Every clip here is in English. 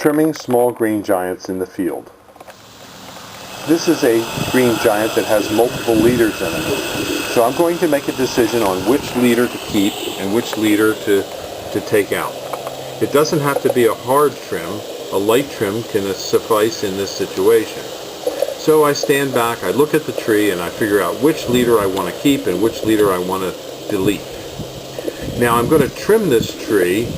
Trimming small green giants in the field. This is a green giant that has multiple leaders in it. So I'm going to make a decision on which leader to keep and which leader to take out. It doesn't have to be a hard trim. A light trim can suffice in this situation. So I stand back, I look at the tree, and I figure out which leader I want to keep and which leader I want to delete. Now I'm going to trim this tree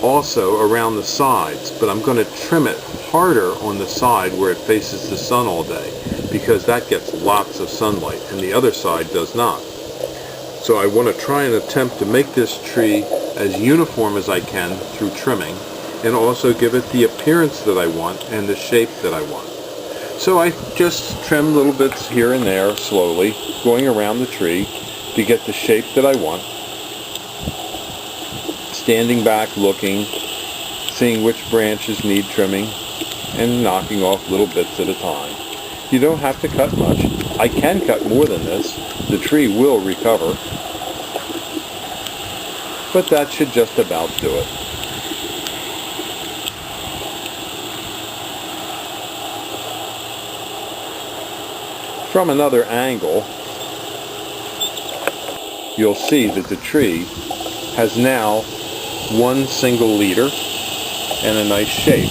also around the sides, but I'm going to trim it harder on the side where it faces the sun all day, because that gets lots of sunlight and the other side does not. So I want to try and attempt to make this tree as uniform as I can through trimming, and also give it the appearance that I want and the shape that I want. So I just trim little bits here and there slowly, going around the tree to get the shape that I want. Standing back, looking, seeing which branches need trimming, and knocking off little bits at a time. You don't have to cut much. I can cut more than this. The tree will recover. But that should just about do it. From another angle, you'll see that the tree has now one single leader and a nice shape.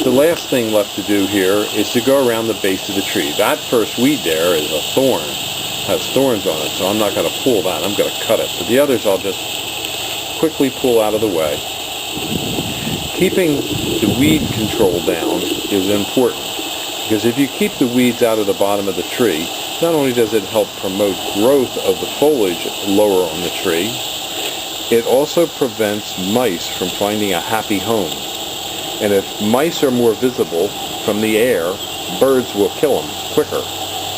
The last thing left to do here is to go around the base of the tree. That first weed there is a thorn, has thorns on it, so I'm not going to pull that, I'm going to cut it. But the others I'll just quickly pull out of the way. Keeping the weed control down is important, because if you keep the weeds out of the bottom of the tree, not only does it help promote growth of the foliage lower on the tree, it also prevents mice from finding a happy home. And if mice are more visible from the air, birds will kill them quicker.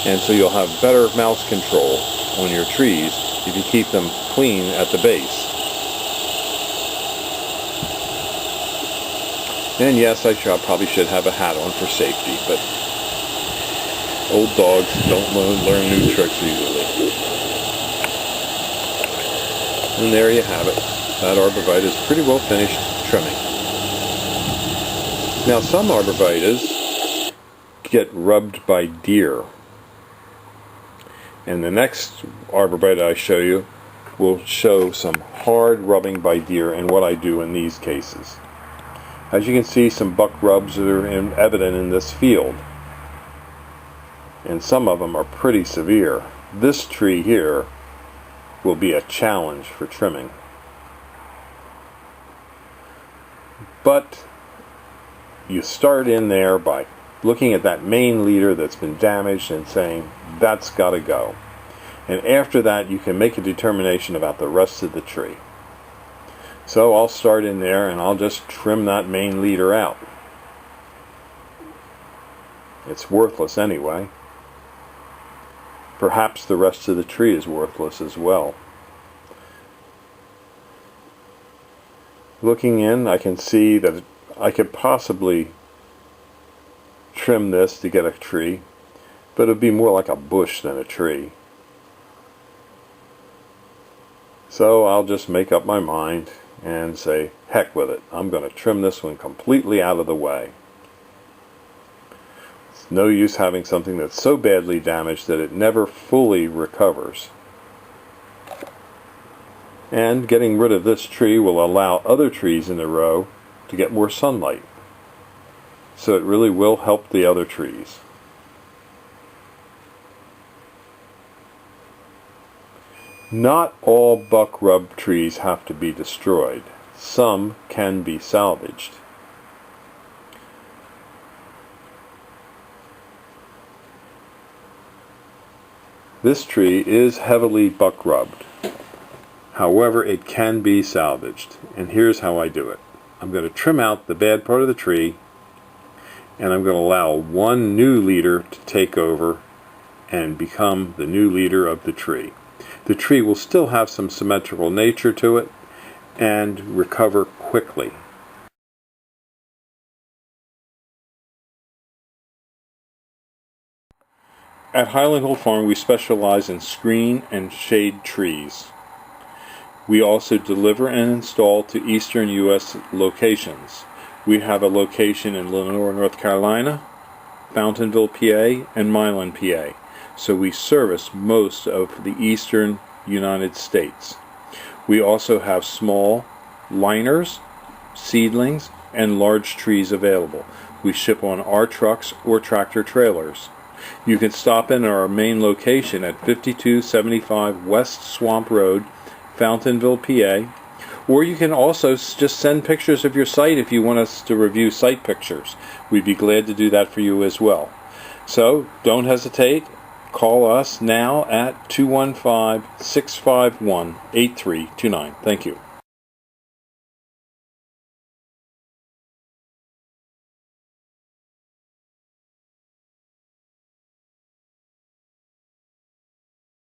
And so you'll have better mouse control on your trees if you keep them clean at the base. And yes, I probably should have a hat on for safety, but old dogs don't learn new tricks easily. And there you have it. That Arborvitae is pretty well finished trimming. Now some Arborvitaes get rubbed by deer. And the next Arborvitae I show you will show some hard rubbing by deer and what I do in these cases. As you can see, some buck rubs are evident in this field. And some of them are pretty severe. This tree here will be a challenge for trimming. But you start in there by looking at that main leader that's been damaged and saying, that's got to go. And after that, you can make a determination about the rest of the tree. So I'll start in there and I'll just trim that main leader out. It's worthless anyway. Perhaps the rest of the tree is worthless as well. Looking in, I can see that I could possibly trim this to get a tree, but it would be more like a bush than a tree. So I'll just make up my mind and say, heck with it. I'm going to trim this one completely out of the way. It's no use having something that's so badly damaged that it never fully recovers. And getting rid of this tree will allow other trees in the row to get more sunlight. So it really will help the other trees. Not all buck rub trees have to be destroyed. Some can be salvaged. This tree is heavily buck rubbed. However, it can be salvaged, and here's how I do it. I'm going to trim out the bad part of the tree, and I'm going to allow one new leader to take over and become the new leader of the tree. The tree will still have some symmetrical nature to it and recover quickly. At Highland Hill Farm, we specialize in screen and shade trees. We also deliver and install to eastern U.S. locations. We have a location in Lenore, North Carolina, Fountainville, PA, and Milan, PA. So we service most of the eastern United States. We also have small liners, seedlings, and large trees available. We ship on our trucks or tractor trailers. You can stop in our main location at 5275 West Swamp Road, Fountainville, PA, or you can also just send pictures of your site if you want us to review site pictures. We'd be glad to do that for you as well. So don't hesitate. Call us now at 215-651-8329. Thank you.